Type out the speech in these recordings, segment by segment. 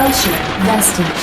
Russia, Vestige.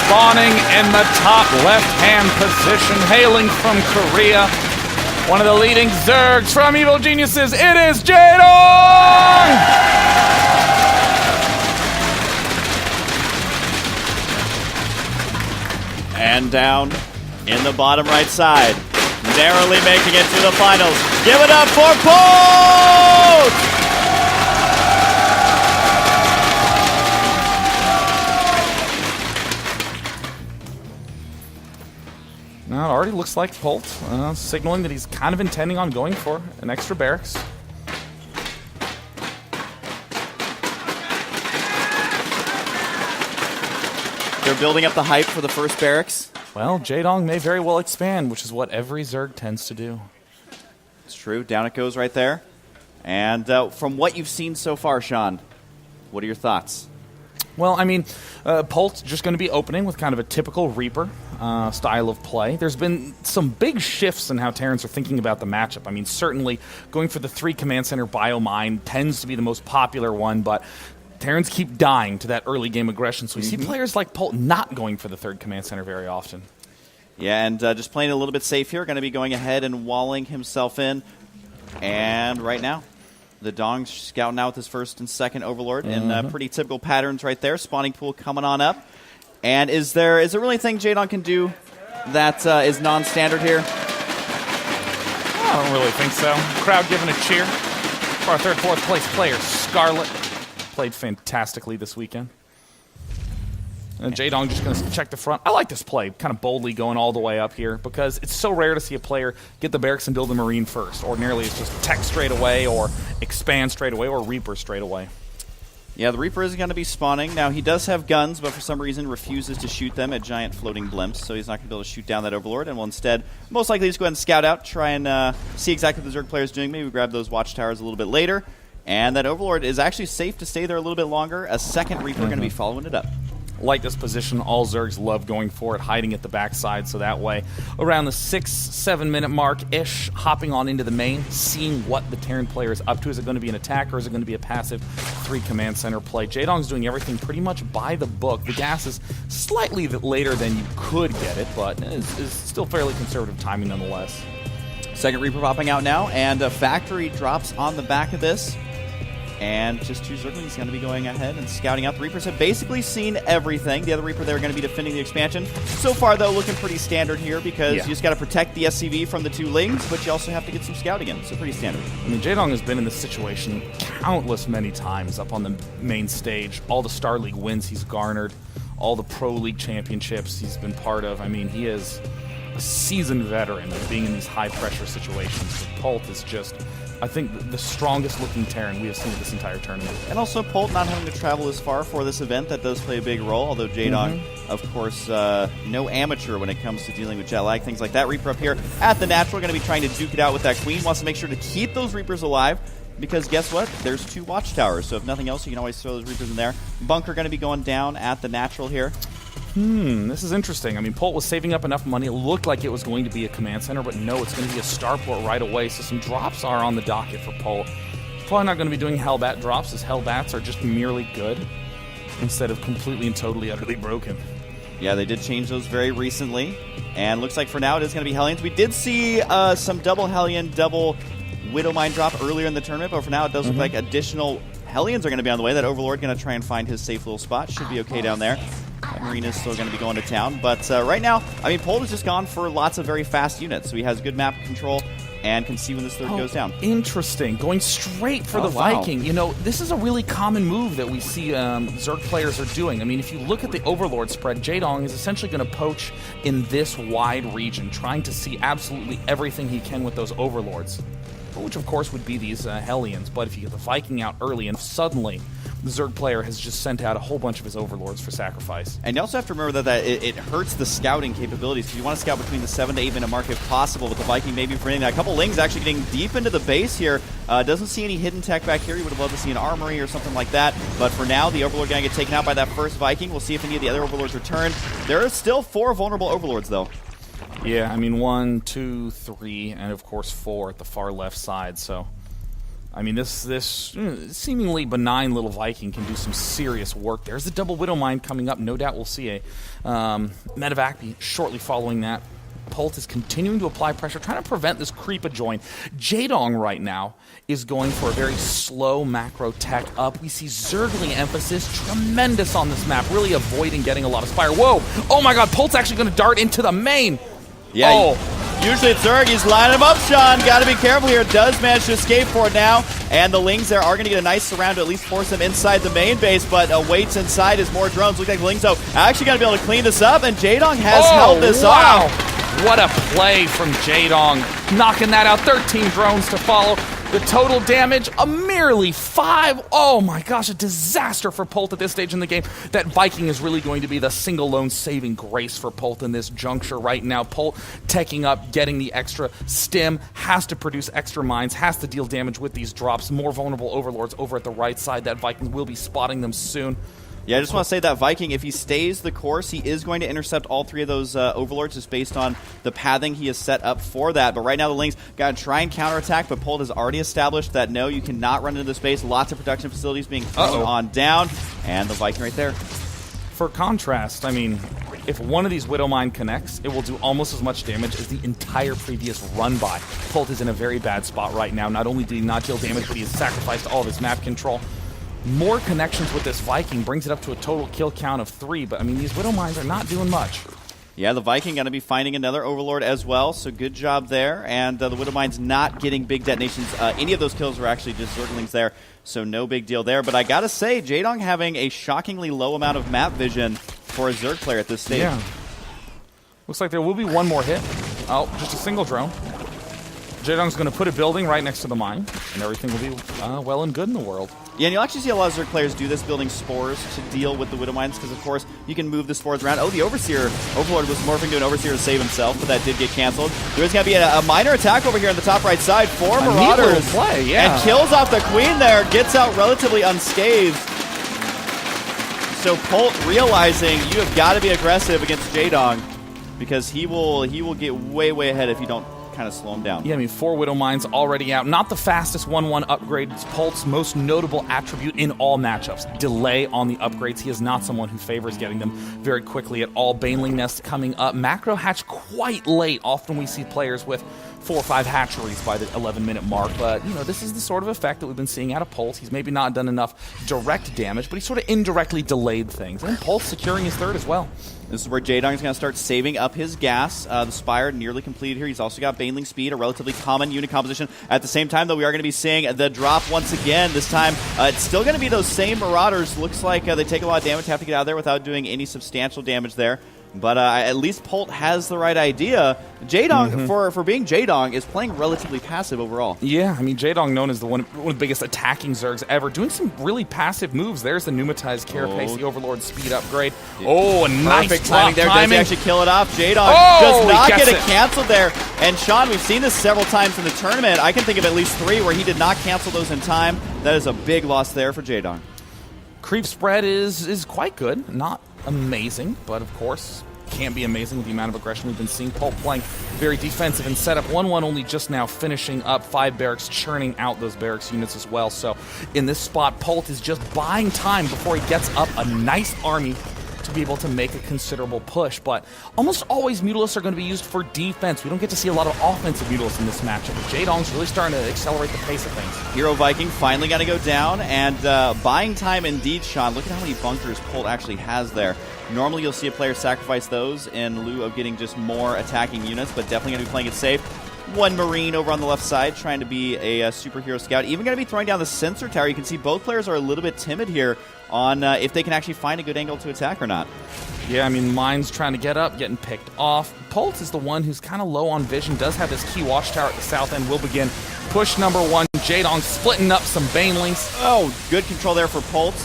Spawning in the top left-hand position, hailing from Korea. One of the leading Zergs from Evil Geniuses, it is Jaedong! And down in the bottom right side, narrowly making it to the finals. Give it up for Polt! Now, it already looks like Polt signaling that he's kind of intending on going for an extra barracks. They're building up the hype for the first barracks. Well, Jaedong may very well expand, which is what every Zerg tends to do. It's true. Down it goes right there. And from what you've seen so far, Sean, what are your thoughts? Well, I mean, Polt's just going to be opening with kind of a typical Reaper style of play. There's been some big shifts in how Terrans are thinking about the matchup. I mean, certainly going for the 3 command center biomine tends to be the most popular one, but Terrans keep dying to that early game aggression, so we see players like Polt not going for the 3rd command center very often. Yeah, and just playing a little bit safe here, going to be going ahead and walling himself in. And right now, the Dong's scouting out with his 1st and 2nd Overlord in pretty typical patterns right there. Spawning pool coming on up. And is there really anything Jaedong can do that is non-standard here? I don't really think so. Crowd giving a cheer for our 3rd, 4th place player, Scarlet. Played fantastically this weekend. And Jaedong just going to check the front. I like this play, kind of boldly going all the way up here, because it's so rare to see a player get the barracks and build the Marine first. Ordinarily, it's just tech straight away, or expand straight away, or Reaper straight away. Yeah, the Reaper is going to be spawning. Now, he does have guns, but for some reason refuses to shoot them at giant floating blimps, so he's not going to be able to shoot down that Overlord, and will instead most likely just go ahead and scout out, try and see exactly what the Zerg player is doing, maybe grab those watchtowers a little bit later. And that Overlord is actually safe to stay there a little bit longer. A 2nd Reaper going to be following it up. Like this position, all Zergs love going for it, hiding at the backside, so that way, around the 6-7 minute mark-ish, hopping on into the main, seeing what the Terran player is up to. Is it going to be an attack, or is it going to be a passive 3 command center play? Jaedong's doing everything pretty much by the book. The gas is slightly later than you could get it, but is still fairly conservative timing nonetheless. 2nd Reaper popping out now, and a factory drops on the back of this. And just 2 Zerglings going to be going ahead and scouting out. The Reapers have basically seen everything. The other Reaper, they're going to be defending the expansion. So far, though, looking pretty standard here, because you just got to protect the SCV from the 2 Lings, but you also have to get some scouting in. So pretty standard. I mean, Jaedong has been in this situation countless many times up on the main stage. All the Star League wins he's garnered, all the Pro League championships he's been part of. I mean, he is a seasoned veteran of being in these high-pressure situations. But Polt is just, I think, the strongest-looking Terran we have seen this entire tournament. And also, Polt not having to travel as far for this event, that does play a big role, although Jaedong, of course, no amateur when it comes to dealing with jet lag, things like that. Reaper up here at the natural, going to be trying to duke it out with that Queen. Wants to make sure to keep those Reapers alive, because guess what? There's 2 watchtowers, so if nothing else, you can always throw those Reapers in there. Bunker going to be going down at the natural here. This is interesting. I mean, Polt was saving up enough money. It looked like it was going to be a command center, but no, it's going to be a starport right away. So some drops are on the docket for Polt. He's probably not going to be doing Hellbat drops, as Hellbats are just merely good instead of completely and totally, utterly broken. Yeah, they did change those very recently, and looks like for now it is going to be Hellions. We did see some double Hellion, double Widowmine drop earlier in the tournament, but for now it does look like additional Hellions are going to be on the way. That Overlord going to try and find his safe little spot. Should be okay down there. That Marine is still going to be going to town. But right now, I mean, Polt has just gone for lots of very fast units. So he has good map control and can see when this 3rd goes down. Interesting. Going straight for the Viking. You know, this is a really common move that we see Zerg players are doing. I mean, if you look at the Overlord spread, Jaedong is essentially going to poach in this wide region, trying to see absolutely everything he can with those Overlords, which of course would be these Hellions. But if you get the Viking out early and suddenly the Zerg player has just sent out a whole bunch of his Overlords for sacrifice. And you also have to remember that it hurts the scouting capabilities, because you want to scout between the 7 to 8 minute mark if possible, with the Viking maybe preventing that. A couple Lings actually getting deep into the base here. Doesn't see any hidden tech back here. You would have loved to see an armory or something like that. But for now, the Overlord going to get taken out by that first Viking. We'll see if any of the other Overlords return. There are still 4 vulnerable Overlords, though. Yeah, I mean, 1, 2, 3, and of course 4 at the far left side, so I mean, this seemingly benign little Viking can do some serious work. There's the double Widow Mine coming up. No doubt we'll see a medevac shortly following that. Polt is continuing to apply pressure, trying to prevent this creep of join. Jaedong right now is going for a very slow macro tech up. We see Zergling emphasis, tremendous on this map, really avoiding getting a lot of Spire. Whoa! Oh my god, Polt's actually going to dart into the main! Yeah, usually it's Zerg. He's lining him up, Sean. Got to be careful here. Does manage to escape for it now. And the Lings there are going to get a nice surround to at least force them inside the main base, but waits inside as more drones. Look like the Lings, though, actually going to be able to clean this up, and Jaedong has held this off. What a play from Jaedong. Knocking that out. 13 drones to follow. The total damage, a merely 5. Oh my gosh, a disaster for Polt at this stage in the game. That Viking is really going to be the single lone saving grace for Polt in this juncture right now. Polt teching up, getting the extra stim, has to produce extra mines, has to deal damage with these drops. More vulnerable overlords over at the right side. That Viking will be spotting them soon. Yeah, I just want to say that Viking, if he stays the course, he is going to intercept all 3 of those overlords just based on the pathing he has set up for that. But right now the Lings got to try and counterattack, but Polt has already established that no, you cannot run into the space. Lots of production facilities being thrown on down, and the Viking right there. For contrast, I mean, if one of these Widow Mine connects, it will do almost as much damage as the entire previous run-by. Polt is in a very bad spot right now. Not only did he not deal damage, but he has sacrificed all of his map control. More connections with this Viking brings it up to a total kill count of 3, but I mean, these Widow Mines are not doing much. Yeah, the Viking going to be finding another Overlord as well, so good job there. And the Widow Mine's not getting big detonations. Any of those kills were actually just Zerglings there, so no big deal there. But I got to say, Jaedong having a shockingly low amount of map vision for a Zerg player at this stage. Yeah. Looks like there will be one more hit. Oh, just a single drone. Jaedong's going to put a building right next to the mine, and everything will be well and good in the world. Yeah, and you'll actually see a lot of Zerg players do this, building spores to deal with the Widow Mines, because, of course, you can move the spores around. Oh, the Overseer. Overlord was morphing to an Overseer to save himself, but that did get canceled. There's going to be a minor attack over here on the top right side for Marauders. Play, yeah. And kills off the Queen there, gets out relatively unscathed. So Polt realizing you have got to be aggressive against Jaedong, because he will get way, way ahead if you don't kind of slow him down. Yeah, I mean, 4 Widow Mines already out. Not the fastest 1-1 upgrade. It's Polt's most notable attribute in all matchups. Delay on the upgrades. He is not someone who favors getting them very quickly at all. Baneling Nest coming up. Macro hatch quite late. Often we see players with 4 or 5 hatcheries by the 11-minute mark, but, you know, this is the sort of effect that we've been seeing out of Polt. He's maybe not done enough direct damage, but he sort of indirectly delayed things. And Polt's securing his 3rd as well. This is where Jaedong is going to start saving up his gas. The Spire nearly completed here. He's also got Baneling Speed, a relatively common unit composition. At the same time, though, we are going to be seeing the drop once again. This time, it's still going to be those same Marauders. Looks like they take a lot of damage, have to get out of there without doing any substantial damage there. But at least Polt has the right idea. Jaedong, for being Jaedong, is playing relatively passive overall. Yeah, I mean, Jaedong, known as one of the biggest attacking Zergs ever, doing some really passive moves. There's the Pneumatized Carapace, the Overlord speed upgrade. Yeah. Oh, a nice perfect timing there. Does he actually kill it off? Jaedong does not get it canceled there. And Sean, we've seen this several times in the tournament. I can think of at least 3 where he did not cancel those in time. That is a big loss there for Jaedong. Creep spread is quite good. Not amazing, but of course can't be amazing with the amount of aggression we've been seeing. Polt playing very defensive and setup. 1-1 only just now finishing up. 5 barracks, churning out those barracks units as well. So in this spot, Polt is just buying time before he gets up a nice army to be able to make a considerable push. But almost always Mutalisks are going to be used for defense. We don't get to see a lot of offensive Mutalisks in this matchup. But Jaedong's really starting to accelerate the pace of things. Hero Viking finally got to go down, and buying time indeed, Sean. Look at how many bunkers Polt actually has there. Normally you'll see a player sacrifice those in lieu of getting just more attacking units, but definitely going to be playing it safe. 1 Marine over on the left side trying to be a superhero scout. Even going to be throwing down the sensor tower. You can see both players are a little bit timid here on if they can actually find a good angle to attack or not. Yeah, I mean, mine's trying to get up, getting picked off. Polt is the one who's kind of low on vision, does have this key watchtower at the south end. Will begin push number 1. Jaedong splitting up some Banelings. Oh, good control there for Polt.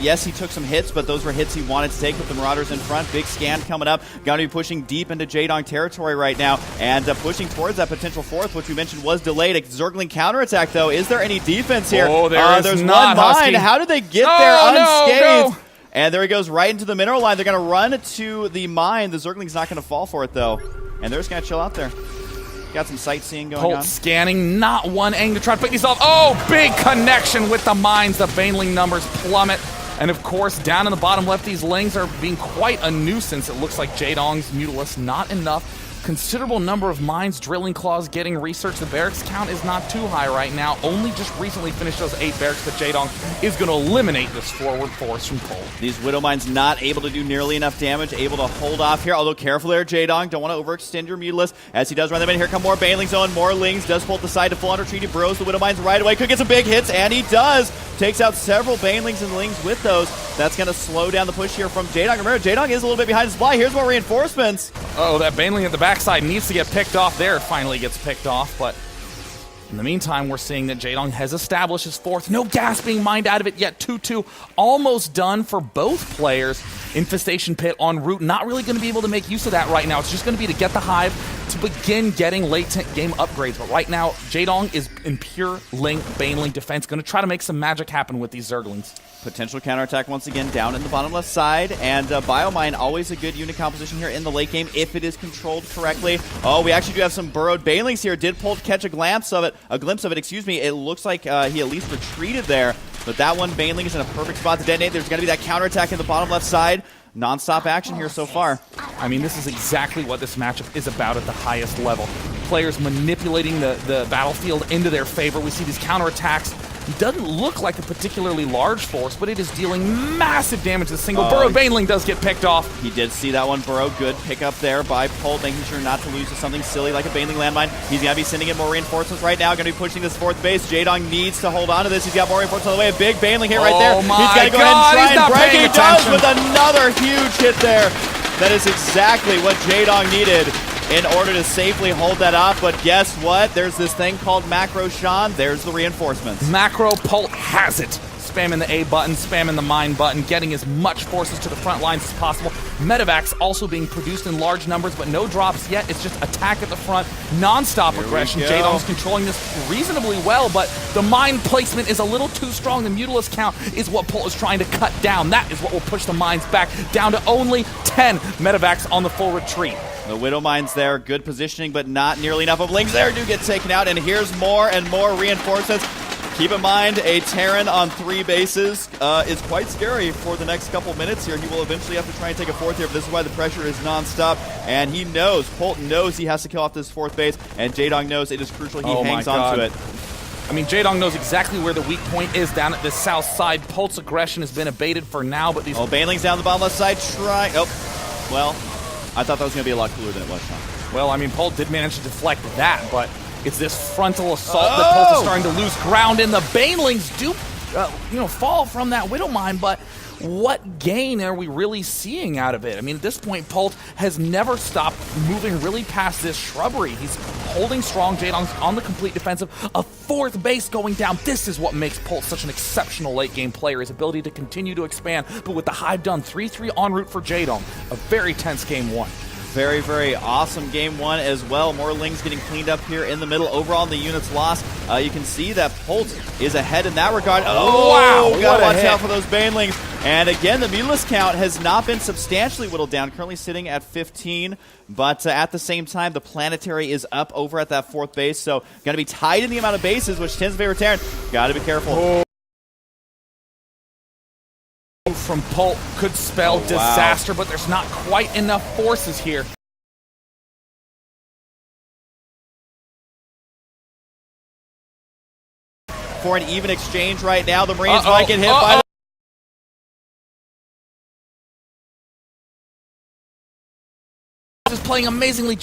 Yes, he took some hits, but those were hits he wanted to take with the Marauders in front. Big scan coming up. Got to be pushing deep into Jaedong territory right now, and pushing towards that potential 4th, which we mentioned was delayed. A Zergling counterattack, though. Is there any defense here? Oh, there's not, one mine. How did they get there unscathed? No. And there he goes right into the mineral line. They're going to run to the mine. The Zergling's not going to fall for it, though. And they're just going to chill out there. Got some sightseeing going Polt on. scanning, not one aim to try to pick these off. Oh, big connection with the mines. The Baneling numbers plummet. And of course, down in the bottom left, these Lings are being quite a nuisance. It looks like Jaedong's Mutalisk not enough. Considerable number of mines, drilling claws getting researched. The barracks count is not too high right now. Only just recently finished those 8 barracks, but Jaedong is going to eliminate this forward force from Polt. These Widow Mines not able to do nearly enough damage, able to hold off here. Although careful there, Jaedong. Don't want to overextend your Mutalisk as he does run them in. Here come more Banelings on, more Lings. Does Polt decide to full on retreat? He burrows the Widow Mines right away. Could get some big hits, and he does. Takes out several Banelings and Lings with those. That's going to slow down the push here from Jaedong. Remember, Jaedong is a little bit behind supply. Here's more reinforcements. Oh, that Baneling at the backside needs to get picked off there. Finally gets picked off, but in the meantime, we're seeing that Jaedong has established his 4th. No gas being mined out of it yet. 2-2 almost done for both players. Infestation Pit en route. Not really going to be able to make use of that right now. It's just going to be to get the Hive to begin getting latent game upgrades. But right now, Jaedong is in pure Ling Baneling defense. Going to try to make some magic happen with these Zerglings. Potential counterattack once again down in the bottom left side. And Biomine, always a good unit composition here in the late game if it is controlled correctly. Oh, we actually do have some burrowed Banelings here. Did Polt catch a glimpse of it? It looks like he at least retreated there. But that one, Baneling is in a perfect spot to detonate. There's going to be that counterattack in the bottom left side. Non-stop action here so far. I mean, this is exactly what this matchup is about at the highest level. Players manipulating the battlefield into their favor. We see these counterattacks. It doesn't look like a particularly large force, but it is dealing massive damage to the single. Burrow Baneling does get picked off. He did see that one burrow. Good pickup there by Polt, making sure not to lose to something silly like a Baneling landmine. He's going to be sending in more reinforcements right now. Going to be pushing this 4th base. Jaedong needs to hold on to this. He's got more reinforcements on the way. A big Baneling hit right there. Oh my He's got to go God, ahead and try and break. He does attention. with another huge hit there. That is exactly what Jaedong needed in order to safely hold that off. But guess what? There's this thing called Macro Sean. There's the reinforcements. Macro Polt has it. Spamming the A button, spamming the mine button, getting as much forces to the front lines as possible. Medevacs also being produced in large numbers, but no drops yet. It's just attack at the front, non-stop aggression. Jaedong's controlling this reasonably well, but the mine placement is a little too strong. The Mutalisk count is what Polt is trying to cut down. That is what will push the mines back down to only 10 Medevacs on the full retreat. The Widow Mines there, good positioning, but not nearly enough of Lings there do get taken out, and here's more and more reinforcements. Keep in mind, a Terran on 3 bases is quite scary for the next couple minutes here. He will eventually have to try and take a 4th here, but this is why the pressure is non-stop, and he knows, Polt knows he has to kill off this 4th base, and Jaedong knows it is crucial he hangs on to it. I mean, Jaedong knows exactly where the weak point is down at the south side. Polt's aggression has been abated for now, but these... Oh, Baneling's down the bottom left side, well, I thought that was going to be a lot cooler than it was, Sean. Well, I mean, Polt did manage to deflect that, but it's this frontal assault that Polt is starting to lose ground in. The Banelings do, fall from that Widow Mine, but what gain are we really seeing out of it? I mean, at this point, Polt has never stopped moving really past this shrubbery. He's holding strong. Jaedong's on the complete defensive. A 4th base going down. This is what makes Polt such an exceptional late-game player, his ability to continue to expand. But with the Hive done, 3-3 en route for Jaedong. A very tense game 1. Very, very awesome game 1 as well. More Lings getting cleaned up here in the middle. Overall, in the units lost, you can see that Polt is ahead in that regard. Oh, wow. Gotta watch out for those Banelings. And again, the Mutalisk count has not been substantially whittled down, currently sitting at 15. But at the same time, the Planetary is up over at that 4th base. So going to be tied in the amount of bases, which tends to favor Terran. Got to be careful. From Polt could spell disaster, but there's not quite enough forces here. For an even exchange right now, the Marines might get hit by Is playing amazingly.